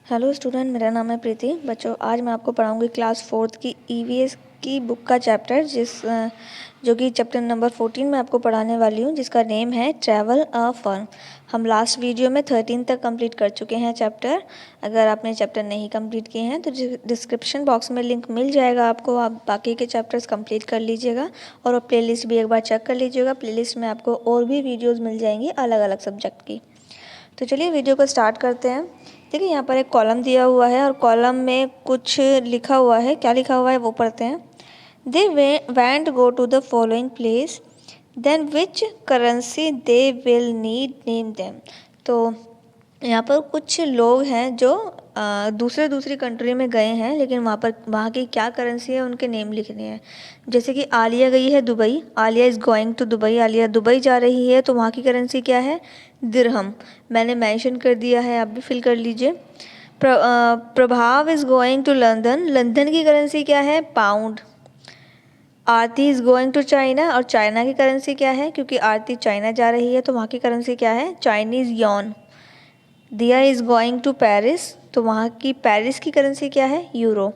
Hello student, मेरा नाम है प्रीति। बच्चों, आज मैं आपको पढ़ाऊंगी क्लास 4th की ईवीएस की बुक का चैप्टर जो कि चैप्टर नंबर 14 में आपको पढ़ाने वाली हूँ, जिसका नेम है ट्रैवल अ फन। हम लास्ट वीडियो में 13 तक कंप्लीट कर चुके हैं चैप्टर। अगर आपने चैप्टर नहीं कंप्लीट किए हैं तो डिस्क्रिप्शन बॉक्स में लिंक मिल जाएगा आपको, आप बाकी के चैप्टर्स कंप्लीट कर लीजिएगा और प्लेलिस्ट भी एक बार चेक कर लीजिएगा। प्लेलिस्ट में आपको और भी वीडियोज़ मिल जाएंगी अलग अलग सब्जेक्ट की। तो चलिए वीडियो को स्टार्ट करते हैं। देखिए, यहाँ पर एक कॉलम दिया हुआ है और कॉलम में कुछ लिखा हुआ है। क्या लिखा हुआ है वो पढ़ते हैं। They went go to the following place, then which currency they will need name them. तो यहाँ पर कुछ लोग हैं जो दूसरी कंट्री में गए हैं, लेकिन वहाँ की क्या करेंसी है उनके नेम लिखने हैं। जैसे कि आलिया गई है Dubai, Alia is going to Dubai, Alia Dubai जा रही है, तो वहाँ की करेंसी क्या है? दिरहम। मैंने मेंशन कर दिया है, आप भी फिल कर लीजिए। Prabhav is going to London, London की करेंसी क्या है? Pound. Aarti is going to China, और चाइना की करेंसी क्या है? क्योंकि आरती चाइना जा रही है तो वहाँ की करेंसी क्या है? Chinese yuan. Diya is going to Paris, तो वहाँ की पेरिस की करेंसी क्या है? Euro.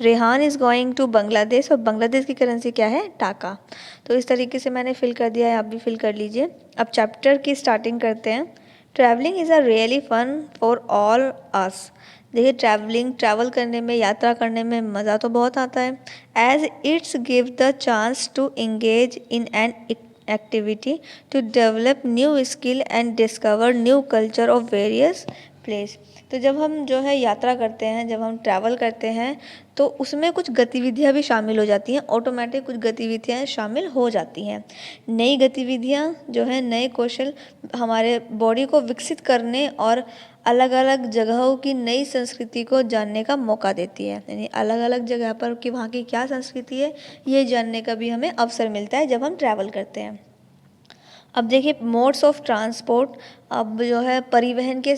Rehan is going to Bangladesh, और बांग्लादेश की करेंसी क्या है? टाका। तो इस तरीके से मैंने फिल कर दिया है, आप भी फिल कर लीजिए। अब चैप्टर की स्टार्टिंग करते हैं। Travelling is a really fun for all us. देखिए, ट्रैवल करने में, यात्रा करने में मज़ा तो बहुत आता है। As it's give the chance to engage in an activity to develop new skill and discover new culture of various place। तो जब हम जो है यात्रा करते हैं, जब हम ट्रैवल करते हैं, तो उसमें कुछ गतिविधियाँ भी शामिल हो जाती हैं, ऑटोमेटिक कुछ गतिविधियाँ शामिल हो जाती हैं। नई गतिविधियाँ जो है, नए कौशल हमारे बॉडी को विकसित करने और अलग अलग जगहों की नई संस्कृति को जानने का मौका देती है। यानी अलग अलग जगह पर कि वहाँ की क्या संस्कृति है, ये जानने का भी हमें अवसर मिलता है जब हम ट्रैवल करते हैं। अब देखिए, मोड्स ऑफ ट्रांसपोर्ट। अब जो है परिवहन के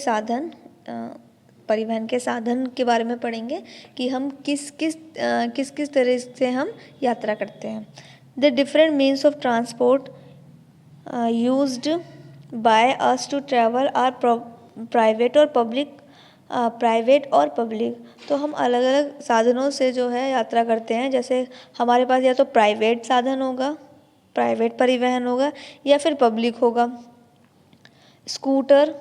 साधन के बारे में पढ़ेंगे कि हम किस तरह से हम यात्रा करते हैं। The different means of transport used by us to travel are private और पब्लिक। तो हम अलग अलग साधनों से जो है यात्रा करते हैं। जैसे हमारे पास या तो प्राइवेट साधन होगा, प्राइवेट परिवहन होगा, या फिर पब्लिक होगा। Scooter,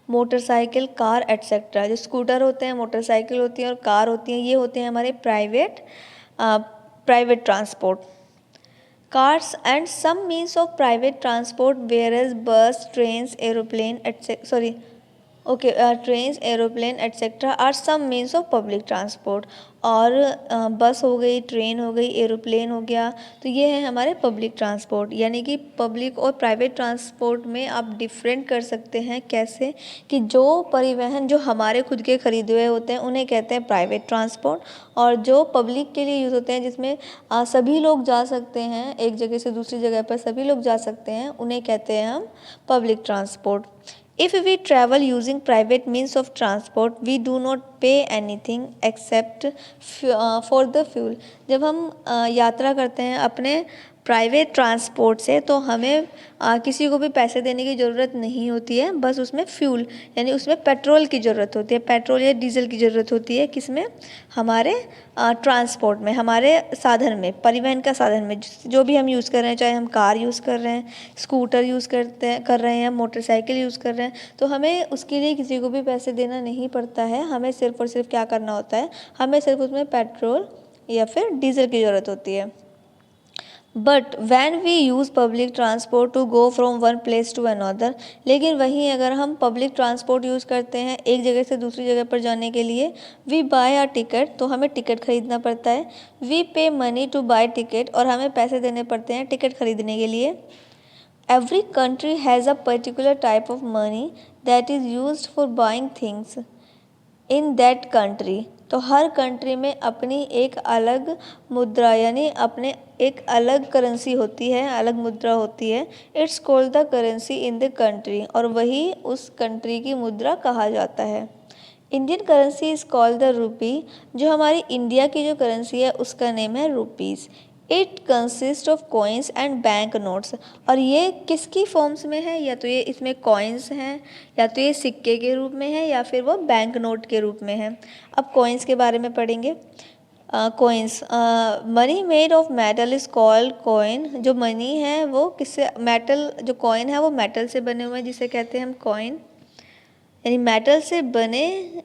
motorcycle, car etcetera. जो स्कूटर होते हैं, मोटरसाइकिल होती है और कार होती हैं, ये होते हैं हमारे private transport. Cars and some means of private transport where bus, trains, aeroplane trains, aeroplane etcetera are some means of public transport. और बस हो गई, ट्रेन हो गई, एरोप्लेन हो गया, तो ये है हमारे पब्लिक ट्रांसपोर्ट। यानी कि पब्लिक और प्राइवेट ट्रांसपोर्ट में आप डिफरेंट कर सकते हैं। कैसे? कि जो परिवहन जो हमारे खुद के खरीदे हुए होते हैं उन्हें कहते हैं प्राइवेट ट्रांसपोर्ट, और जो पब्लिक के लिए यूज़ होते हैं, जिसमें सभी लोग जा सकते हैं, एक जगह से दूसरी जगह पर सभी लोग जा सकते हैं, उन्हें कहते हैं हम public transport. If we travel using private means of transport, we do not pay anything except for the fuel। जब हम यात्रा करते हैं अपने प्राइवेट ट्रांसपोर्ट से, तो हमें किसी को भी पैसे देने की ज़रूरत नहीं होती है। बस उसमें फ्यूल यानी उसमें पेट्रोल की ज़रूरत होती है, पेट्रोल या डीजल की ज़रूरत होती है। किसमें? हमारे ट्रांसपोर्ट में, हमारे साधन में, परिवहन का साधन में जो भी हम यूज़ कर रहे हैं, चाहे हम कार यूज़ कर रहे हैं, स्कूटर यूज़ कर रहे हैं, मोटरसाइकिल यूज़ कर रहे हैं, तो हमें उसके लिए किसी को भी पैसे देना नहीं पड़ता है। हमें सिर्फ और सिर्फ क्या करना होता है? हमें सिर्फ उसमें पेट्रोल या फिर डीजल की ज़रूरत होती है। But when we use public transport to go from one place to another, लेकिन वहीं अगर हम पब्लिक ट्रांसपोर्ट यूज़ करते हैं एक जगह से दूसरी जगह पर जाने के लिए, वी बाय अ टिकट, तो हमें टिकट खरीदना पड़ता है। वी पे मनी टू बाय टिकट, और हमें पैसे देने पड़ते हैं टिकट खरीदने के लिए। Every country has a particular type of money that is used for buying things in that country. तो हर कंट्री में अपनी एक अलग मुद्रा यानी अपने एक अलग करेंसी होती है, अलग मुद्रा होती है। It's called the currency in the country, और वही उस कंट्री की मुद्रा कहा जाता है। Indian currency is called the rupee. जो हमारी इंडिया की जो करेंसी है उसका नेम है rupees. It consist of coins and bank notes. और ये किसकी फॉर्म्स में है, या तो ये इसमें कॉइन्स हैं, या तो ये सिक्के के रूप में है, या फिर वो बैंक नोट के रूप में है। अब कॉइन्स के बारे में पढ़ेंगे। Coins, money made of metal is called coin. जो मनी है वो किससे, मेटल, जो कॉइन है वो मेटल से बने हुए हैं, जिसे कहते हैं हम कॉइन। यानी मेटल से बने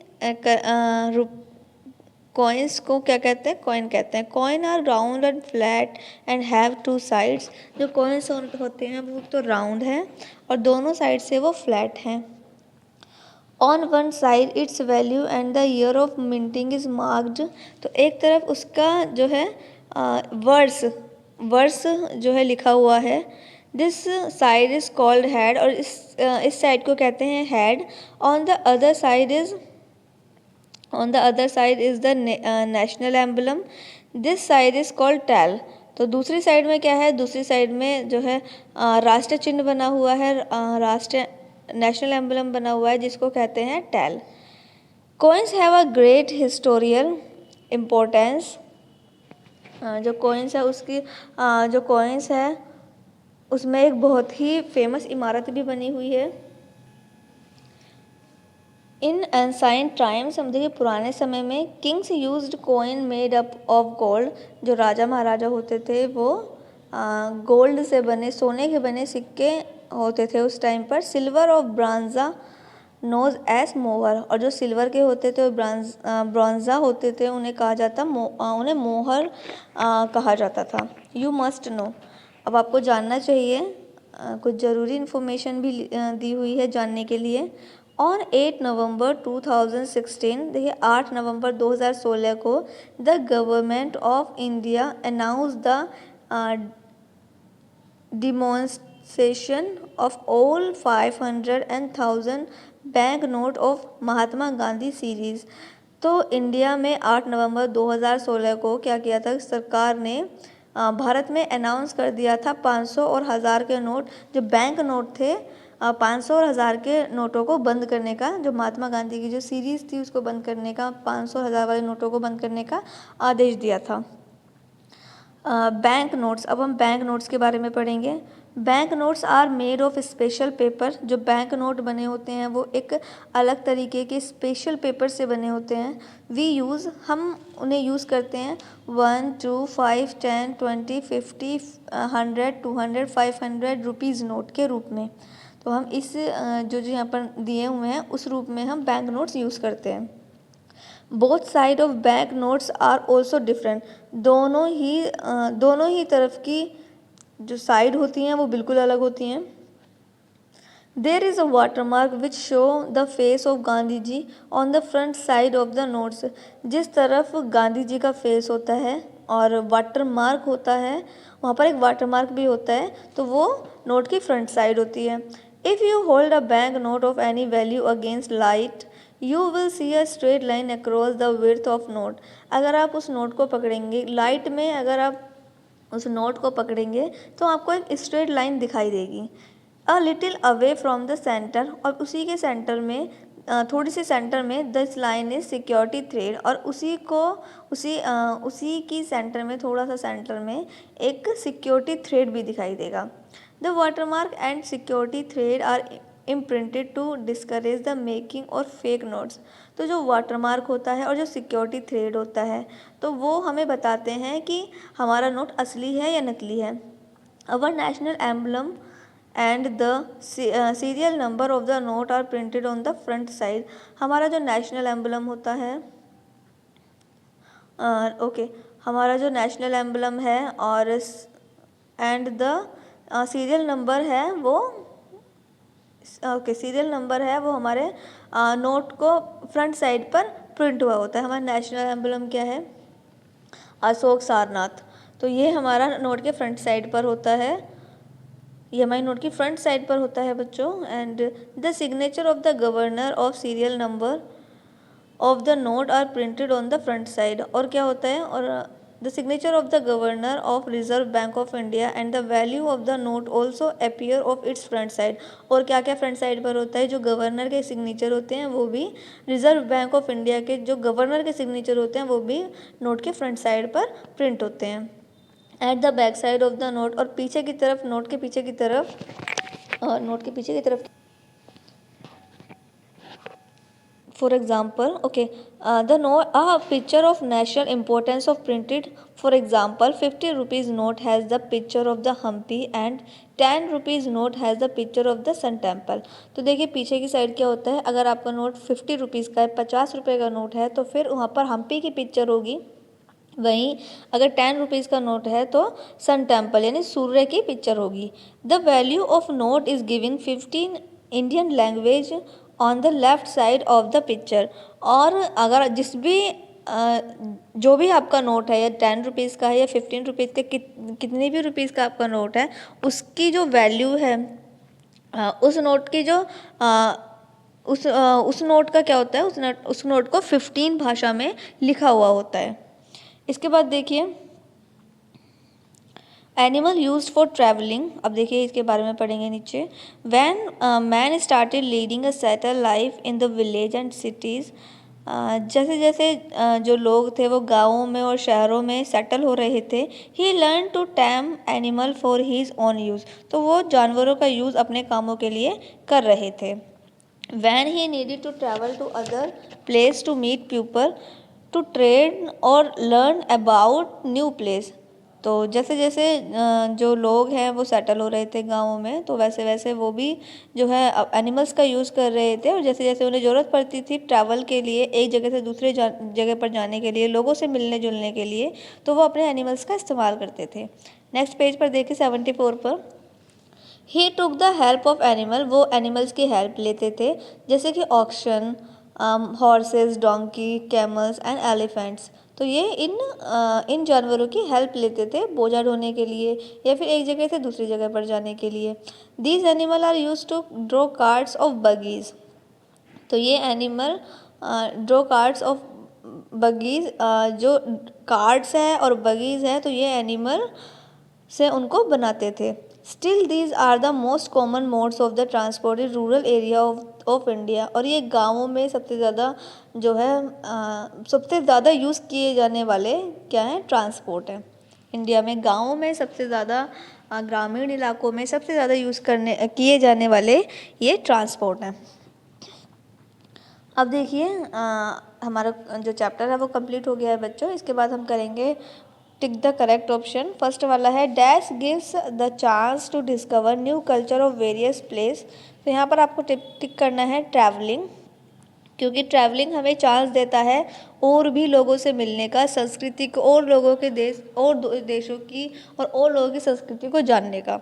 कॉइन्स को क्या कहते हैं, कॉइन कहते हैं। Coin are round and flat and have two sides. जो कॉइन्स होते हैं वो तो राउंड हैं और दोनों साइड से वो फ्लैट हैं। On one side it's value and the year of minting is marked. तो एक तरफ उसका जो है वर्ष वर्ष जो है लिखा हुआ है। This side is called head, और इस साइड को कहते हैं head. On the other side is the national emblem. This side is called tail. तो दूसरी साइड में क्या है, दूसरी साइड में जो है राष्ट्र चिन्ह बना हुआ है, राष्ट्र नेशनल एम्बलम बना हुआ है, जिसको कहते हैं tail. Coins have a great historial importance. जो कॉइन्स है उसकी जो कॉइन्स है उसमें एक बहुत ही फेमस इमारत भी बनी हुई है। इन एंसाइंट टाइम्स, हम देखिए पुराने समय में, Kings used coin made up of gold. जो राजा महाराजा होते थे वो गोल्ड से बने, सोने के बने सिक्के होते थे उस टाइम पर। सिल्वर ऑफ ब्रांजा नोज एस मोहर। और जो सिल्वर के होते थे ब्रॉन्जा होते थे, उन्हें कहा जाता उन्हें मोहर कहा जाता था। यू मस्ट नो, अब आपको जानना चाहिए, कुछ ज़रूरी इन्फॉर्मेशन भी दी हुई है जानने के लिए। ऑन 8 नवंबर 2016, देखिए 8 नवंबर 2016 को the government of India announce the demonstration of all 500 and 1000 bank note of Mahatma Gandhi series. तो इंडिया में 8 नवंबर 2016 को क्या किया था, सरकार ने भारत में अनाउंस कर दिया था 500 और 1000 के नोट, जो बैंक नोट थे, 500 और 1000 के नोटों को बंद करने का, जो महात्मा गांधी की जो सीरीज़ थी उसको बंद करने का, 500 और 1000 वाले नोटों को बंद करने का आदेश दिया था। बैंक नोट्स, अब हम बैंक नोट्स के बारे में पढ़ेंगे। Bank notes are made of special paper. जो बैंक नोट बने होते हैं वो एक अलग तरीके के स्पेशल पेपर से बने होते हैं। हम उन्हें यूज़ करते हैं 1, 2, 5, 10, 20, 50, 100, 200, 500 रुपीज़ नोट के रूप में। तो हम इस जो यहाँ पर दिए हुए हैं उस रूप में हम बैंक नोट्स यूज़ करते हैं। Both side of bank notes are also different. दोनों ही तरफ की जो साइड होती हैं वो बिल्कुल अलग होती हैं। There is a watermark which show the face of Gandhi ji on the front side of the notes. जिस तरफ गांधी जी का फेस होता है और वाटरमार्क होता है, वहाँ पर एक वाटरमार्क भी होता है, तो वो नोट की फ्रंट साइड होती है। If you hold a bank note of any value against light, you will see a straight line across the width of note. अगर आप उस नोट को पकड़ेंगे लाइट में, अगर आप उस नोट को पकड़ेंगे तो आपको एक स्ट्रेट लाइन दिखाई देगी। A little away from the centre, और उसी के सेंटर में, थोड़ी सी सेंटर में, this line is security thread, और उसी की सेंटर में, थोड़ा सा सेंटर में एक सिक्योरिटी थ्रेड भी दिखाई देगा। The watermark and security thread are imprinted to discourage the making और फेक नोट्स। तो जो वाटरमार्क होता है और जो सिक्योरिटी थ्रेड होता है, तो वो हमें बताते हैं कि हमारा नोट असली है या नकली है। Our national emblem and the serial number of the note are printed on the front side. हमारा जो नेशनल एम्बलम होता है, हमारा जो नेशनल एम्बलम है और एंड द सीरियल नंबर है वो सीरियल नंबर है वो हमारे नोट को फ्रंट साइड पर प्रिंट हुआ होता है। हमारा नेशनल एम्बलम क्या है, अशोक सारनाथ। तो ये हमारा नोट के फ्रंट साइड पर होता है, ये हमारी नोट की फ्रंट साइड पर होता है बच्चों। And the signature of the governor of serial number of the note are printed on the front side. और क्या होता है, और the signature of the governor of reserve bank of India and the value of the note also appear of its front side. और क्या क्या front side पर होता है, जो गवर्नर के सिग्नेचर होते हैं वो भी, रिजर्व बैंक ऑफ इंडिया के जो गवर्नर के सिग्नेचर होते हैं वो भी नोट के फ्रंट साइड पर प्रिंट होते हैं। At the back side of the note, और पीछे की तरफ, नोट के पीछे की तरफ, for example, okay, the note, a picture of national importance of printed, for example 50 rupees note has the picture of the Hampi and 10 rupees note has the picture of the Sun Temple। तो देखिए पीछे की side क्या होता है, अगर आपका note 50 rupees का है, 50 रुपये का नोट है, तो फिर वहाँ पर हम्पी की पिक्चर होगी। वहीं अगर 10 रुपीज़ का नोट है तो सन टेम्पल यानी सूर्य की पिक्चर होगी। The value of note is giving 15 Indian language on the left side of the picture. और अगर जो भी आपका नोट है, या 10 रुपीज़ का है या 15 रुपीज़ का, कितनी भी रुपीज़ का आपका नोट है, उसकी जो वैल्यू है, उस नोट की जो उस नोट का क्या होता है, उस नोट को 15 भाषा में लिखा हुआ होता है। इसके बाद देखिए एनिमल यूज्ड फॉर ट्रैवलिंग। अब देखिए इसके बारे में पढ़ेंगे नीचे। When man started leading a settle life in the village and cities, जैसे जैसे जो लोग थे वो गाँवों में और शहरों में सेटल हो रहे थे। He learn to tame animal for his own use, तो वो जानवरों का यूज़ अपने कामों के लिए कर रहे थे। When he needed to travel to other place to meet people, to trade और learn about new place, तो जैसे जैसे जो लोग हैं वो सेटल हो रहे थे गाँवों में, तो वैसे वैसे वो भी जो है एनिमल्स का यूज़ कर रहे थे। और जैसे जैसे उन्हें ज़रूरत पड़ती थी ट्रैवल के लिए, एक जगह से दूसरे जगह पर जाने के लिए, लोगों से मिलने जुलने के लिए, तो वो अपने एनिमल्स का इस्तेमाल करते थे। नेक्स्ट पेज पर देखिए 74 पर। He took the help of animal, वो एनिमल्स की हेल्प लेते थे, जैसे कि oxen, horses, donkey, camels and elephants. तो ये इन जानवरों की हेल्प लेते थे बोझा ढोने के लिए या फिर एक जगह से दूसरी जगह पर जाने के लिए। These animal are use to draw carts of buggies, तो ये animal draw carts of buggies, जो कार्ड्स है और बगीज है, तो ये एनिमल से उनको बनाते थे। Still these are the most common modes of the transport in rural area of India, और ये गाँवों में सबसे ज़्यादा जो है सबसे ज़्यादा यूज़ किए जाने वाले क्या हैं, ट्रांसपोर्ट है। इंडिया में गाँवों में सबसे ज़्यादा, ग्रामीण इलाकों में सबसे ज़्यादा यूज़ किए जाने वाले ये ट्रांसपोर्ट हैं। अब देखिए हमारा जो चैप्टर है वो कंप्लीट हो गया है बच्चों। इसके बाद हम करेंगे tick the correct option. First वाला है dash gives the chance to discover new culture of various place. तो यहाँ पर आपको टिक करना है ट्रैवलिंग, क्योंकि ट्रैवलिंग हमें चांस देता है और भी लोगों से मिलने का, संस्कृति को और लोगों के देशों की और लोगों की संस्कृति को जानने का।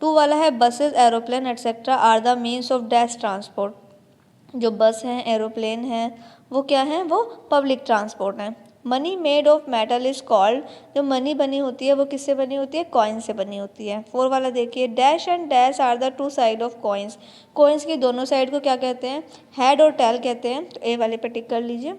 2 वाला है buses, aeroplane etcetera are the means of dash transport. जो बस हैं, एरोप्लेन हैं, वो क्या हैं, वो पब्लिक ट्रांसपोर्ट हैं। Money made of metal is called, जो मनी बनी होती है वो किससे बनी होती है, कॉइन से बनी होती है। 4 वाला देखिए dash and dash are the 2 side of coins. Coins की दोनों साइड को क्या कहते हैं, हेड और टेल कहते हैं। तो ए वाले पे टिक कर लीजिए।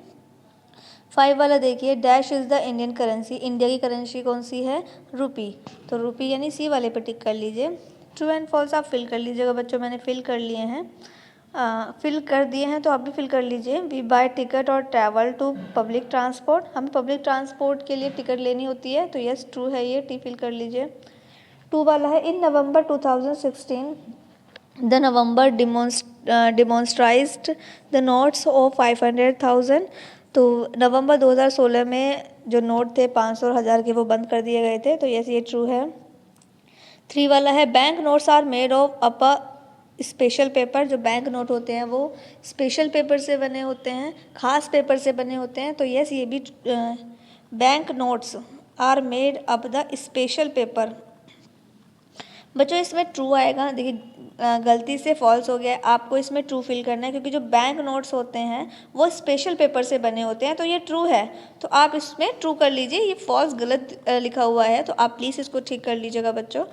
5 वाला देखिए dash is the Indian currency, India की करेंसी कौन सी है, रुपी। तो रुपी यानी सी वाले पे टिक कर लीजिए। ट्रू एंड फॉल्स आप फिल कर लीजिएगा बच्चों, मैंने फिल कर लिए हैं, फिल कर दिए हैं तो आप भी फिल कर लीजिए। वी बाय टिकट और ट्रैवल टू पब्लिक ट्रांसपोर्ट, हमें पब्लिक ट्रांसपोर्ट के लिए टिकट लेनी होती है, तो यस ट्रू है ये, टी फिल कर लीजिए। 2 वाला है in November 2016 the November demonetised the notes of 500,000। तो नवंबर 2016 में जो नोट थे 500 और 1000 के वो बंद कर दिए गए थे, तो यस ये ट्रू है। 3 वाला है bank notes are made of a special paper, जो बैंक नोट होते हैं वो स्पेशल पेपर से बने होते हैं, खास पेपर से बने होते हैं, तो यस ये भी bank notes are made up the special paper. बच्चों इसमें ट्रू आएगा, देखिए गलती से फॉल्स हो गया, आपको इसमें ट्रू फिल करना है, क्योंकि जो बैंक नोट्स होते हैं वो स्पेशल पेपर से बने होते हैं, तो ये ट्रू है, तो आप इसमें ट्रू कर लीजिए। ये फॉल्स गलत लिखा हुआ है, तो आप प्लीज़ इसको ठीक कर लीजिएगा बच्चों।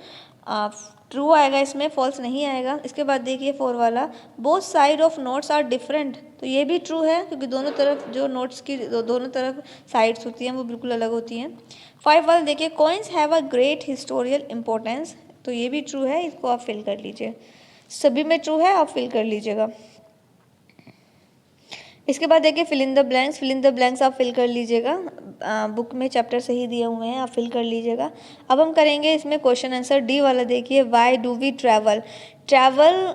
ट्रू आएगा इसमें, फॉल्स नहीं आएगा। इसके बाद देखिए 4 वाला both side of notes are different, तो ये भी ट्रू है, क्योंकि दोनों तरफ जो नोट्स की दोनों तरफ साइड्स होती हैं वो बिल्कुल अलग होती हैं। 5 वाला देखिए coins have a great historial importance, तो ये भी ट्रू है, इसको आप फिल कर लीजिए। सभी में ट्रू है, आप फिल कर लीजिएगा। इसके बाद देखिए fill in the blanks. Fill in the blanks आप फिल कर लीजिएगा, बुक में चैप्टर सही दिए हुए हैं, आप फिल कर लीजिएगा। अब हम करेंगे इसमें क्वेश्चन आंसर। डी वाला देखिए, why do we travel. Travel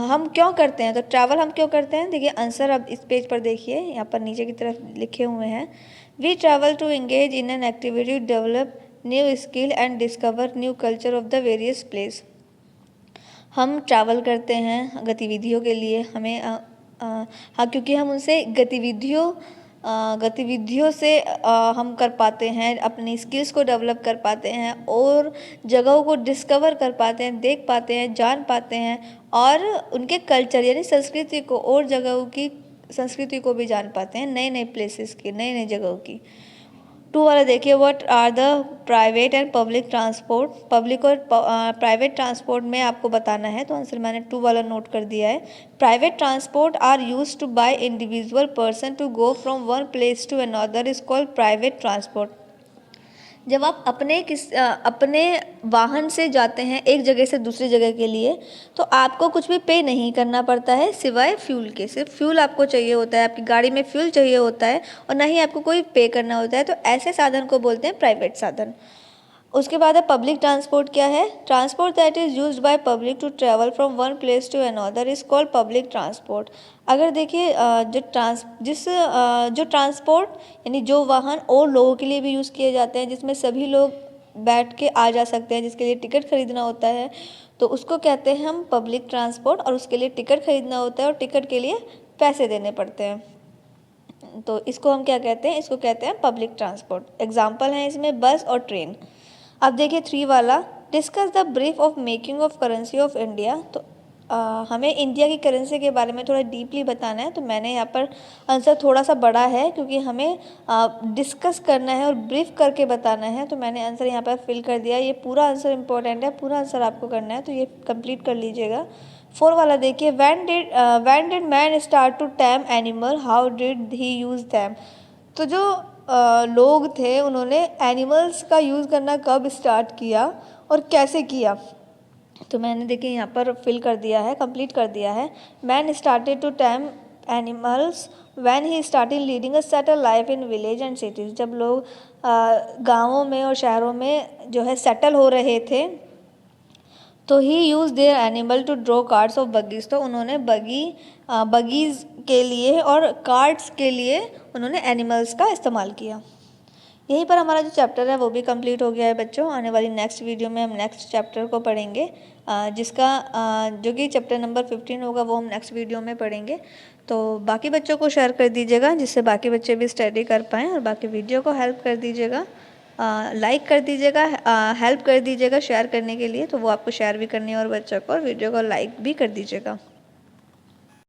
हम क्यों करते हैं, तो ट्रैवल हम क्यों करते हैं, देखिए आंसर अब इस पेज पर देखिए, यहाँ पर नीचे की तरफ लिखे हुए हैं। We travel to engage in an activity, develop new skill and discover new culture of the various place. हम ट्रैवल करते हैं गतिविधियों के लिए, हमें हाँ, क्योंकि हम उनसे गतिविधियों से हम कर पाते हैं, अपनी स्किल्स को डेवलप कर पाते हैं और जगहों को डिस्कवर कर पाते हैं, देख पाते हैं, जान पाते हैं और उनके कल्चर यानी संस्कृति को और जगहों की संस्कृति को भी जान पाते हैं, नए नए प्लेसेस की, नए नए जगहों की। 2 वाला देखिए, what are the private and public transport. Public और प्राइवेट ट्रांसपोर्ट में आपको बताना है, तो आंसर मैंने 2 वाला नोट कर दिया है। Private transport are used to by individual person to go from one place to another is called private transport. जब आप अपने वाहन से जाते हैं एक जगह से दूसरी जगह के लिए, तो आपको कुछ भी पे नहीं करना पड़ता है सिवाय फ्यूल के। सिर्फ फ्यूल आपको चाहिए होता है, आपकी गाड़ी में फ्यूल चाहिए होता है और ना ही आपको कोई पे करना होता है। तो ऐसे साधन को बोलते हैं प्राइवेट साधन। उसके बाद है पब्लिक ट्रांसपोर्ट। क्या है, transport that is used by public to travel from one place to another is called public transport. अगर देखिए जो ट्रांसपोर्ट यानी जो वाहन और लोगों के लिए भी यूज़ किए जाते हैं, जिसमें सभी लोग बैठ के आ जा सकते हैं, जिसके लिए टिकट खरीदना होता है, तो उसको कहते हैं हम पब्लिक ट्रांसपोर्ट। और उसके लिए टिकट खरीदना होता है और टिकट के लिए पैसे देने पड़ते हैं, तो इसको हम क्या कहते हैं, इसको कहते हैं पब्लिक ट्रांसपोर्ट। एग्जाम्पल हैं इसमें बस और ट्रेन। अब देखिए 3 वाला, discuss the brief of making of currency of India. तो हमें इंडिया की करेंसी के बारे में थोड़ा डीपली बताना है, तो मैंने यहाँ पर आंसर थोड़ा सा बड़ा है क्योंकि हमें डिस्कस करना है और ब्रीफ करके बताना है, तो मैंने आंसर यहाँ पर फिल कर दिया। ये पूरा आंसर इंपॉर्टेंट है, पूरा आंसर आपको करना है, तो ये कंप्लीट कर लीजिएगा। 4 वाला देखिए, when did man start to tame animal, how did he use them. तो जो लोग थे उन्होंने एनिमल्स का यूज़ करना कब स्टार्ट किया और कैसे किया, तो मैंने देखिए यहाँ पर फिल कर दिया है, कंप्लीट कर दिया है। Man started to tame animals when he started leading a settle life in village and cities. जब लोग गाँवों में और शहरों में जो है सेटल हो रहे थे, तो he use their animal to draw carts of buggies. तो उन्होंने बगीज़ के लिए और कार्ड्स के लिए उन्होंने एनिमल्स का इस्तेमाल किया। यहीं पर हमारा जो चैप्टर है वो भी कंप्लीट हो गया है बच्चों। आने वाली नेक्स्ट वीडियो में हम नेक्स्ट चैप्टर को पढ़ेंगे, जिसका जो कि चैप्टर नंबर 15 होगा, वो हम नेक्स्ट वीडियो में पढ़ेंगे। तो बाकी बच्चों को शेयर कर दीजिएगा, जिससे बाकी बच्चे भी स्टडी कर पाएँ, और बाकी वीडियो को हेल्प कर दीजिएगा, लाइक कर दीजिएगा, हेल्प कर दीजिएगा शेयर करने के लिए। तो वो आपको शेयर भी करनी है और बच्चों को, और वीडियो को लाइक भी कर दीजिएगा।